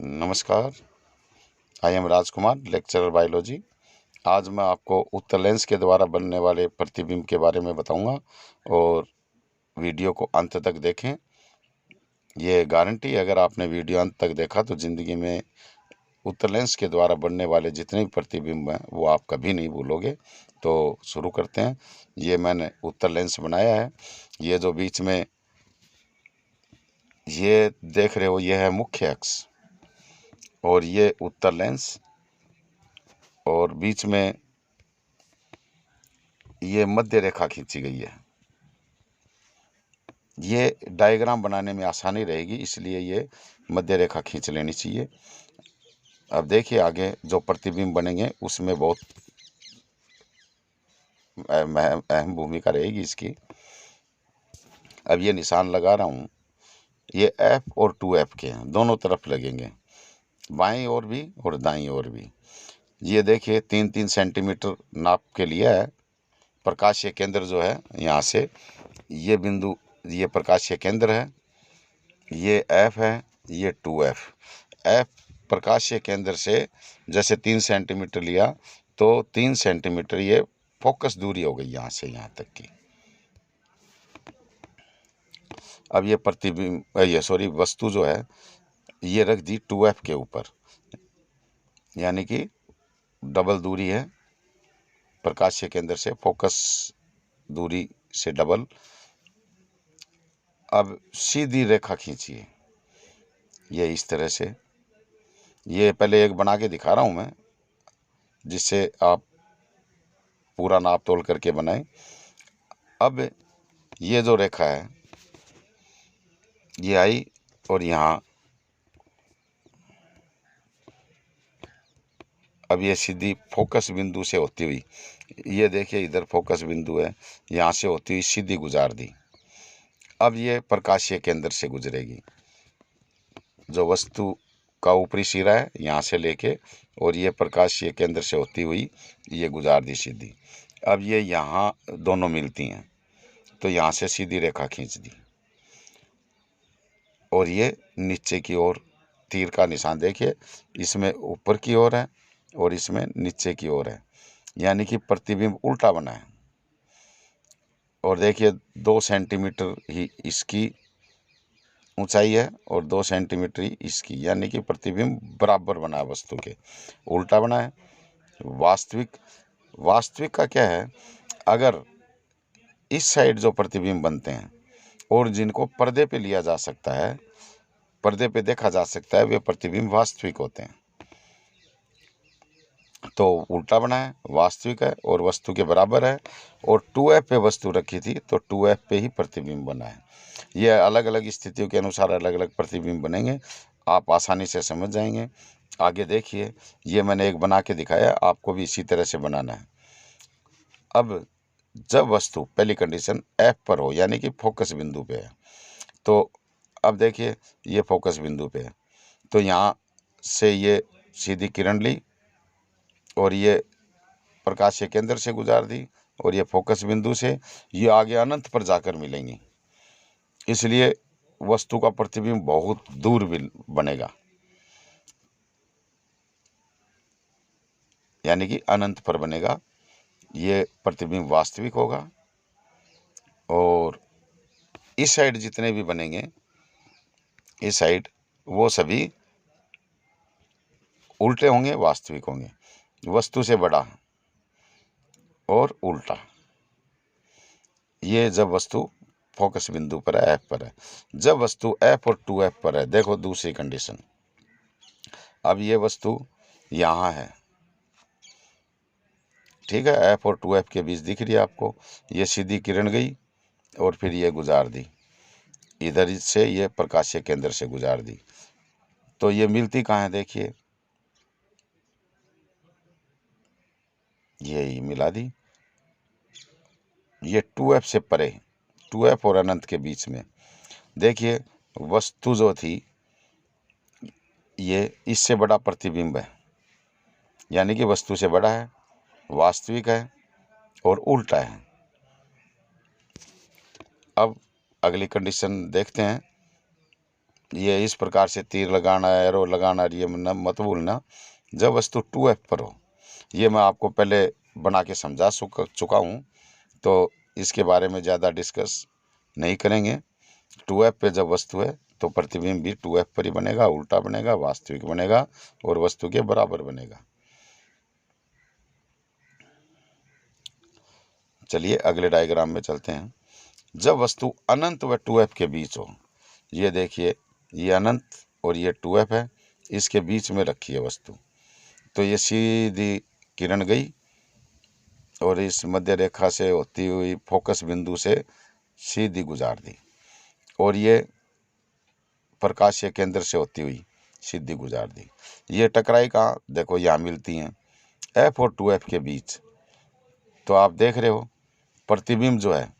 नमस्कार, I am Rajkumar, lecturer biology. आज मैं आपको उत्तल लेंस के द्वारा बनने वाले प्रतिबिंब के बारे में बताऊंगा और वीडियो को अंत तक देखें। ये गारंटी, अगर आपने वीडियो अंत तक देखा तो ज़िंदगी में उत्तल लेंस के द्वारा बनने वाले जितने भी प्रतिबिंब हैं वो आप कभी नहीं भूलोगे। तो शुरू करते हैं। ये मैंने उत्तल लेंस बनाया है। ये जो बीच में ये देख रहे हो, ये है मुख्य अक्ष और ये उत्तल लेंस, और बीच में ये मध्य रेखा खींची गई है। ये डायग्राम बनाने में आसानी रहेगी, इसलिए ये मध्य रेखा खींच लेनी चाहिए। अब देखिए आगे जो प्रतिबिंब बनेंगे उसमें बहुत अहम भूमिका रहेगी इसकी। अब ये निशान लगा रहा हूँ, ये F और 2F के हैं, दोनों तरफ लगेंगे, बाईं ओर भी और दाईं ओर भी। ये देखिए 3-3 सेंटीमीटर नाप के लिया है। प्रकाशीय केंद्र जो है यहाँ से ये बिंदु, ये प्रकाशीय केंद्र है, ये F है, ये 2F। F प्रकाशीय केंद्र से जैसे 3 सेंटीमीटर लिया तो 3 सेंटीमीटर ये फोकस दूरी हो गई यहाँ से यहाँ तक की। अब ये प्रतिबिंब, ये सॉरी वस्तु जो है ये रख दी 2F के ऊपर, यानी कि डबल दूरी है प्रकाशीय केंद्र से, फोकस दूरी से डबल। अब सीधी रेखा खींचिए, ये इस तरह से। ये पहले एक बना के दिखा रहा हूँ मैं, जिससे आप पूरा नाप तोल करके बनाएं। अब ये जो रेखा है ये आई और यहाँ, अब ये सीधी फोकस बिंदु से होती हुई, ये देखिए इधर फोकस बिंदु है, यहाँ से होती हुई सीधी गुजार दी। अब ये प्रकाशीय केंद्र से गुजरेगी, जो वस्तु का ऊपरी सिरा है यहाँ से लेके, और ये प्रकाशीय केंद्र से होती हुई ये गुजार दी सीधी। अब ये यहाँ दोनों मिलती हैं तो यहाँ से सीधी रेखा खींच दी, और ये नीचे की ओर तीर का निशान देखिए, इसमें ऊपर की ओर है और इसमें नीचे की ओर है, यानी कि प्रतिबिंब उल्टा बना है। और देखिए 2 सेंटीमीटर ही इसकी ऊंचाई है और 2 सेंटीमीटर ही इसकी, यानी कि प्रतिबिंब बराबर बना है वस्तु के, उल्टा बना है। वास्तविक का क्या है, अगर इस साइड जो प्रतिबिंब बनते हैं और जिनको पर्दे पे लिया जा सकता है, पर्दे पे देखा जा सकता है, वे प्रतिबिंब वास्तविक होते हैं। तो उल्टा बना है, वास्तविक है और वस्तु के बराबर है, और 2F पे वस्तु रखी थी तो 2F पे ही प्रतिबिंब बना है। ये अलग अलग स्थितियों के अनुसार अलग अलग प्रतिबिंब बनेंगे, आप आसानी से समझ जाएंगे। आगे देखिए, ये मैंने एक बना के दिखाया, आपको भी इसी तरह से बनाना है। अब जब वस्तु, पहली कंडीशन F पर हो, यानी कि फोकस बिंदु पे है, तो अब देखिए ये फोकस बिंदु पे है, तो यहाँ से ये सीधी किरण ली और ये प्रकाशीय केंद्र से गुजार दी, और ये फोकस बिंदु से ये आगे अनंत पर जाकर मिलेंगी, इसलिए वस्तु का प्रतिबिंब बहुत दूर बनेगा, यानी कि अनंत पर बनेगा। ये प्रतिबिंब वास्तविक होगा, और इस साइड जितने भी बनेंगे, इस साइड वो सभी उल्टे होंगे, वास्तविक होंगे, वस्तु से बड़ा और उल्टा। ये जब वस्तु फोकस बिंदु पर है, F पर है। जब वस्तु F और 2F पर है, देखो दूसरी कंडीशन, अब ये वस्तु यहाँ है, ठीक है, F और 2F के बीच दिख रही है आपको, ये सीधी किरण गई और फिर ये गुजार दी, इधर से ये प्रकाशीय केंद्र से गुजार दी, तो ये मिलती कहाँ है, देखिए यही मिला दी। ये 2F से परे, 2F और अनंत के बीच में देखिए वस्तु जो थी ये इससे बड़ा प्रतिबिंब है, यानी कि वस्तु से बड़ा है, वास्तविक है और उल्टा है। अब अगली कंडीशन देखते हैं, ये इस प्रकार से तीर लगाना, एरो लगाना, ये मत भूलना जब वस्तु 2F पर हो। ये मैं आपको पहले बना के समझा चुका हूँ, तो इसके बारे में ज़्यादा डिस्कस नहीं करेंगे। 2F पे जब वस्तु है तो प्रतिबिंब भी 2F पर ही बनेगा, उल्टा बनेगा, वास्तविक बनेगा और वस्तु के बराबर बनेगा। चलिए अगले डायग्राम में चलते हैं। जब वस्तु अनंत व 2F के बीच हो, ये देखिए ये अनंत और ये 2F है, इसके बीच में रखी है वस्तु, तो ये सीधी किरण गई और इस मध्य रेखा से होती हुई फोकस बिंदु से सीधी गुजार दी और ये प्रकाशीय केंद्र से होती हुई सीधी गुजार दी। ये टकराई कहाँ, देखो यहाँ मिलती हैं F और 2F के बीच। तो आप देख रहे हो प्रतिबिंब जो है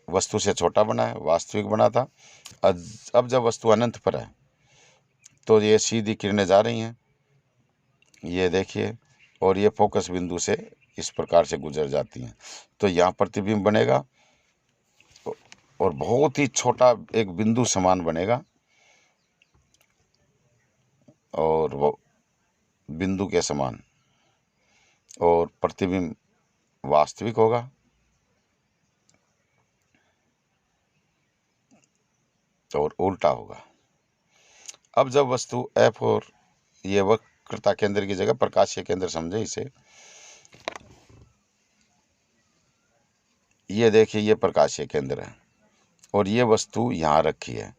वस्तु से छोटा बना है, वास्तविक बना था। अब जब वस्तु अनंत पर है तो ये सीधी किरणें जा रही हैं, ये देखिए, और ये फोकस बिंदु से इस प्रकार से गुजर जाती हैं। तो यहाँ प्रतिबिंब बनेगा और बहुत ही छोटा एक बिंदु समान बनेगा और वो बिंदु के समान, और प्रतिबिंब वास्तविक होगा और उल्टा होगा। अब जब वस्तु F और ये वक्रता केंद्र की जगह प्रकाशीय केंद्र समझे इसे, ये देखिए ये प्रकाशीय केंद्र है और ये वस्तु यहाँ रखी है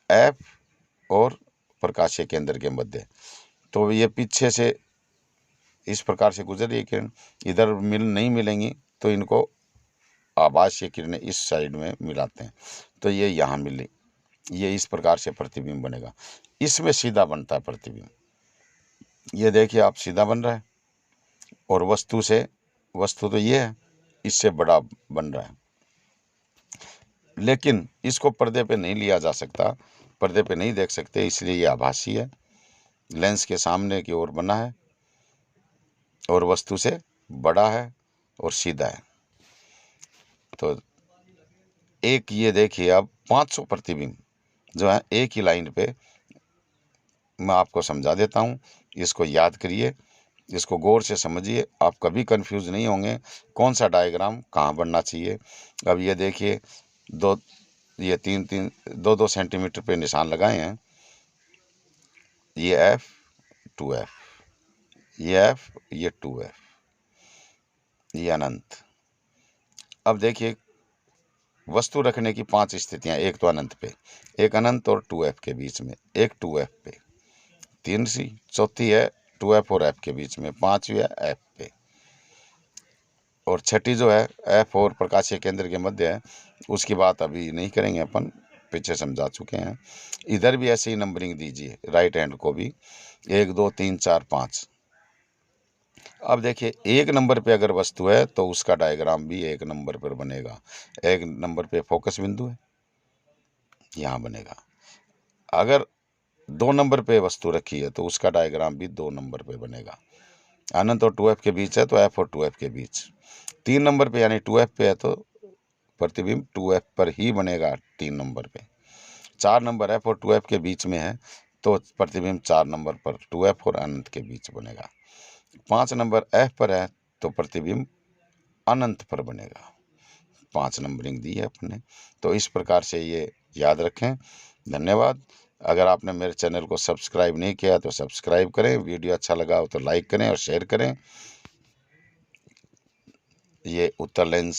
F और प्रकाशीय केंद्र के मध्य। तो ये पीछे से इस प्रकार से गुजर रही किरण, इधर नहीं मिलेंगी तो इनको आभासीय किरणें इस साइड में मिलाते हैं, तो ये यहाँ मिली, ये इस प्रकार से प्रतिबिंब बनेगा। इसमें सीधा बनता है प्रतिबिंब, ये देखिए आप सीधा बन रहा है और वस्तु तो ये है, इससे बड़ा बन रहा है, लेकिन इसको पर्दे पे नहीं लिया जा सकता, पर्दे पे नहीं देख सकते, इसलिए ये आभासी है, लेंस के सामने की ओर बना है और वस्तु से बड़ा है और सीधा है। तो एक ये देखिए अब 500 प्रतिबिंब जो है एक ही लाइन पे, मैं आपको समझा देता हूँ, इसको याद करिए, इसको गौर से समझिए, आप कभी कंफ्यूज नहीं होंगे कौन सा डायग्राम कहाँ बनना चाहिए। अब ये देखिए ये 2-2 सेंटीमीटर पे निशान लगाए हैं, ये F 2F, ये F, ये 2F, ये अनंत। अब देखिए वस्तु रखने की 5 स्थितियां, एक तो अनंत पे, एक अनंत और 2F के बीच में, एक 2F पे, तीसरी चौथी है 2F और F के बीच में, पांचवी है F पे, और छठी जो है F और प्रकाशीय केंद्र के मध्य है, उसकी बात अभी नहीं करेंगे, अपन पीछे समझा चुके हैं। इधर भी ऐसे ही नंबरिंग दीजिए, राइट हैंड को भी 1 2 3 4 5। अब देखिए 1 नंबर पे अगर वस्तु है तो उसका डायग्राम भी 1 नंबर पर बनेगा। 1 नंबर पे फोकस बिंदु है, यहाँ बनेगा। अगर 2 नंबर पे वस्तु रखी है तो उसका डायग्राम भी 2 नंबर पे बनेगा। अनंत और 2F के बीच है तो F और 2F के बीच। 3 नंबर पे यानी 2F पे है तो प्रतिबिंब 2F पर ही बनेगा 3 नंबर पे। 4 नंबर F और 2F के बीच में है तो प्रतिबिंब 4 नंबर पर 2F और अनंत के बीच बनेगा। 5 नंबर F पर है तो प्रतिबिंब अनंत पर बनेगा। 5 नंबरिंग दी है अपने, तो इस प्रकार से ये याद रखें। धन्यवाद। अगर आपने मेरे चैनल को सब्सक्राइब नहीं किया तो सब्सक्राइब करें, वीडियो अच्छा लगा हो तो लाइक करें और शेयर करें। ये उत्तर लेंस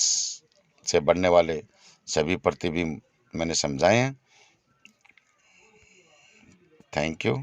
से बनने वाले सभी प्रतिबिंब मैंने समझाए हैं। Thank you.